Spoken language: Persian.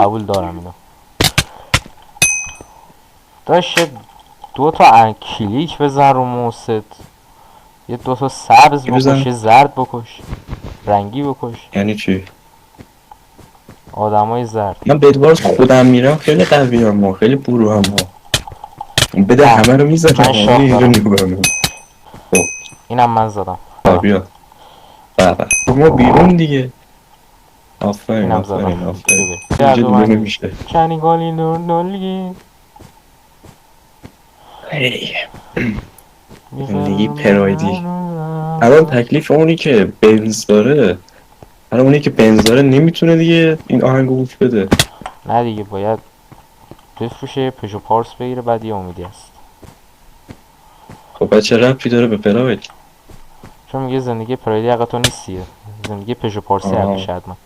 قبول دارم اینو. داشت دو تا کلیک بزن رو موست، یه دو تا سبز چی بکش، بزن؟ یه زرد بکش، رنگی بکش. یعنی چی؟ آدمای زرد. من بدوارز خودم میرم خیلی قوی هم خیلی برو هم بده نه همه رو میزنم من شاه اینجا دارم. نگاه. خب اینم من زدم. بیا بابا ما بیرون دیگه. آفرین اینم زدم. آفرین آفرین خوبه. اینجا گردو دیگه منی نمیشه. کنیگالی نولگی هی. زندگی میذارم پرایدی. من. الان تکلیف اونی که بنز داره، الان اونی که بنز داره نمیتونه دیگه این آهنگو گوش بده. نه دیگه باید بفروشه، پژو پارس بگیره، بعد یه امیدی هست. خب بچه ربطی داره به پراید؟ چون میگه زندگی پرایدی حق تو نیست دیگه، زندگی پژو پارسی حقشه حتما.